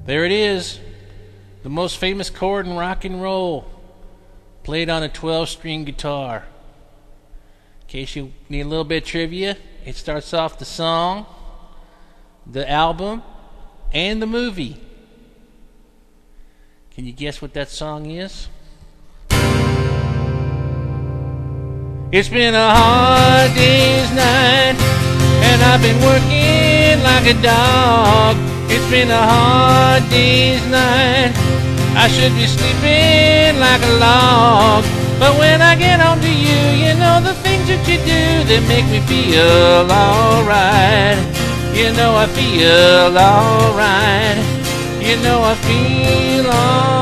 There it is, the most famous chord in rock and roll, played on a 12-string guitar. In case you need a little bit of trivia, it starts off the song, the album, and the movie. Can you guess what that song is? It's been a hard day's night, and I've been working like a dog. It's been a hard day's night, I should be sleeping like a log. But when I get home to you, you know the things that you do that make me feel alright. You know I feel alright. You know I feel alright.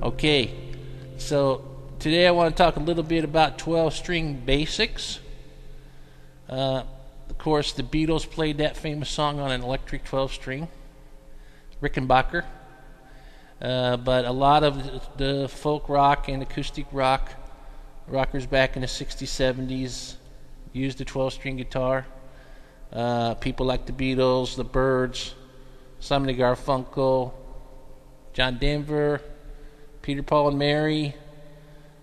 Okay, so today I want to talk a little bit about 12-string basics. Of course, the Beatles played that famous song on an electric 12-string, Rickenbacker. But a lot of the folk rock and acoustic rockers back in the 60s, 70s used a 12-string guitar. People like the Beatles, the Byrds, Simon and Garfunkel, John Denver, Peter, Paul and Mary,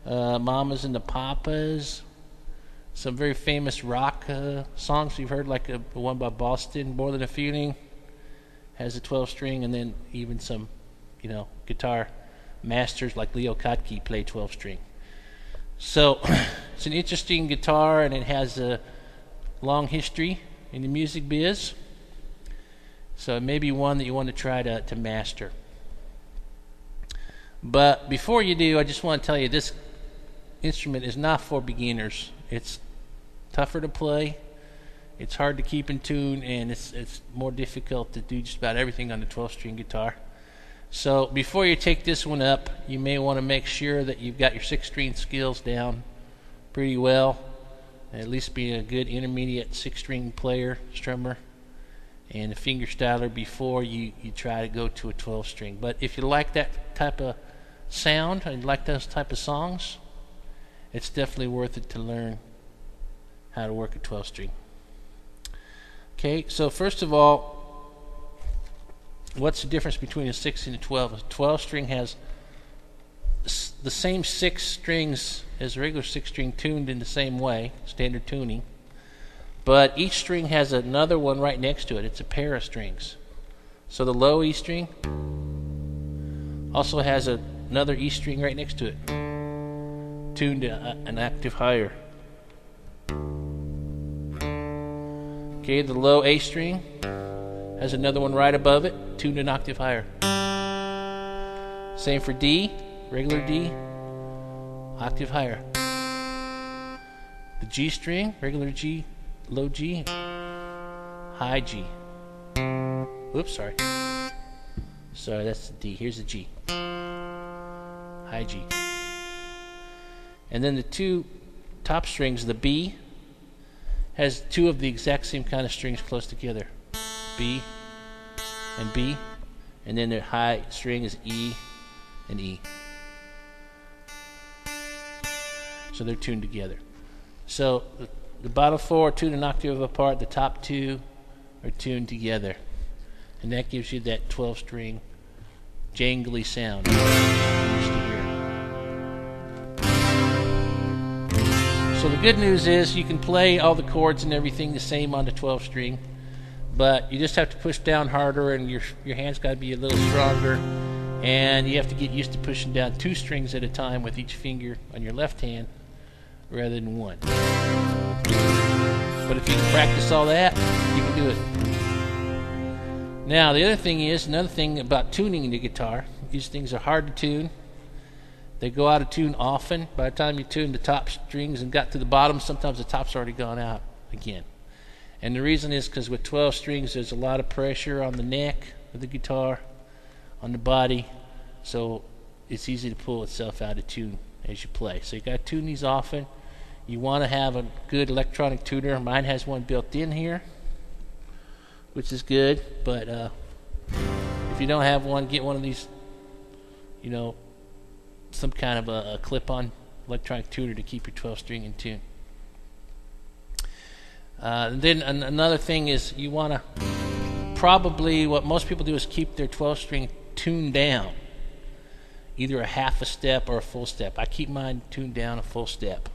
Mamas and the Papas, some very famous rock songs you've heard, like the one by Boston, More Than a Feeling, has a 12-string, and then even some, guitar masters like Leo Kottke play 12-string. So it's an interesting guitar, and it has a long history in the music biz. So it may be one that you want to try to master. But before you do, I just want to tell you this instrument is not for beginners. It's tougher to play, it's hard to keep in tune, and it's more difficult to do just about everything on the 12-string guitar. So before you take this one up, you may want to make sure that you've got your 6-string skills down pretty well, at least be a good intermediate 6-string player, strummer, and a finger styler before you try to go to a 12-string. But if you like that type of sound and like those type of songs, it's definitely worth it to learn how to work a 12-string. Okay, so first of all, what's the difference between a 6 and a 12? A 12-string has the same 6 strings as a regular 6-string, tuned in the same way, standard tuning, but each string has another one right next to it. It's a pair of strings. So the low E string also has another E string right next to it, tuned to an octave higher. Okay, the low A string has another one right above it, tuned an octave higher. Same for D, regular D, octave higher. The G string, regular G, low G, high G. Oops, sorry, that's the D. Here's the G, high G. And then the 2 top strings, the B, has 2 of the exact same kind of strings close together, B and B, and then the high string is E and E. So they're tuned together. So the bottom 4 are tuned an octave apart, the top 2 are tuned together, and that gives you that 12-string jangly sound you're used to hear. So the good news is you can play all the chords and everything the same on the 12-string, but you just have to push down harder, and your hands got to be a little stronger, and you have to get used to pushing down 2 strings at a time with each finger on your left hand rather than 1. But if you can practice all that, you can do it. Now the other thing about tuning the guitar, these things are hard to tune. They go out of tune often. By the time you tune the top strings and got to the bottom, sometimes the top's already gone out again. And the reason is because with 12 strings, there's a lot of pressure on the neck of the guitar, on the body, so it's easy to pull itself out of tune as you play. So you got to tune these often. You want to have a good electronic tuner. Mine has one built in here, which is good, but if you don't have one, get one of these, some kind of a clip-on electronic tuner to keep your 12 string in tune. And then another thing is you want to probably, what most people do is keep their 12 string tuned down, either a half a step or a full step. I keep mine tuned down a full step.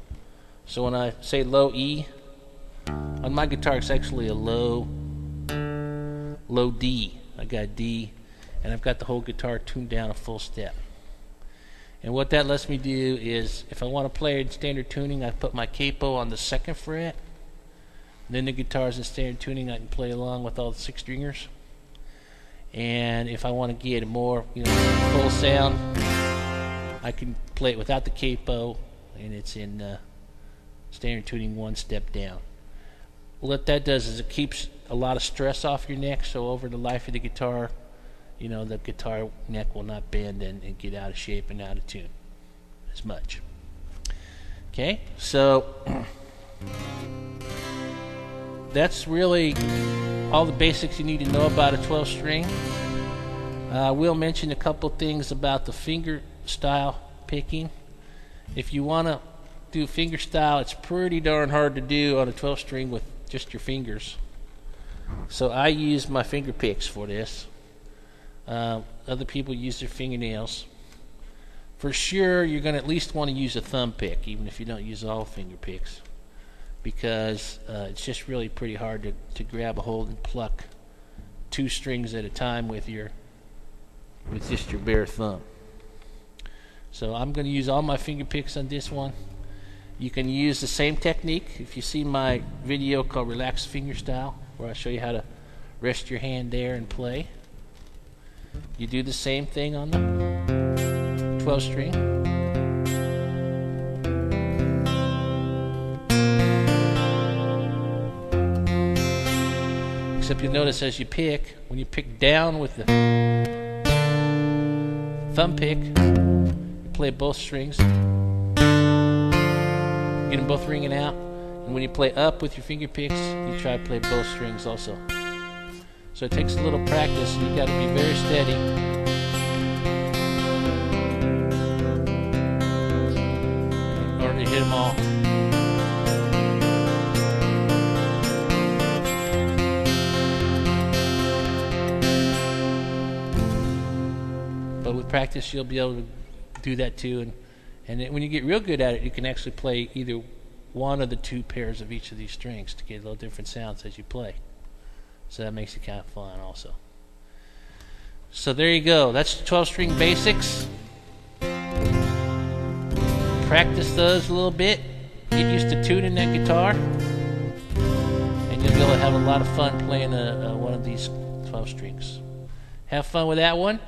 So when I say low E, on my guitar it's actually a low D. I got D, and I've got the whole guitar tuned down a full step. And what that lets me do is, if I want to play in standard tuning, I put my capo on the 2nd fret. Then the guitar's in standard tuning, I can play along with all the 6 stringers. And if I want to get a more, full sound, I can play it without the capo, and it's in standard tuning 1 step down. What that does is it keeps a lot of stress off your neck, so over the life of the guitar, the guitar neck will not bend and get out of shape and out of tune as much. Okay, so that's really all the basics you need to know about a 12 string. I will mention a couple things about the finger style picking. If you want to do finger style, it's pretty darn hard to do on a 12 string with just your fingers. So I use my finger picks for this. Other people use their fingernails. For sure, you're going to at least want to use a thumb pick, even if you don't use all finger picks, because it's just really pretty hard to grab a hold and pluck 2 strings at a time with just your bare thumb. So I'm going to use all my finger picks on this one. You can use the same technique. If you see my video called Relaxed Finger Style, where I show you how to rest your hand there and play, you do the same thing on the 12 string. Except you'll notice as you pick, when you pick down with the thumb pick, you play both strings, get them both ringing out, and when you play up with your finger picks, you try to play both strings also. So it takes a little practice, and you got to be very steady. In order to hit them all. But with practice, you'll be able to do that too, and then when you get real good at it, you can actually play either one of the 2 pairs of each of these strings to get a little different sounds as you play. So that makes it kind of fun also. So there you go. That's 12 string basics. Practice those a little bit. Get used to tuning that guitar, and you'll be able to have a lot of fun playing one of these 12 strings. Have fun with that one.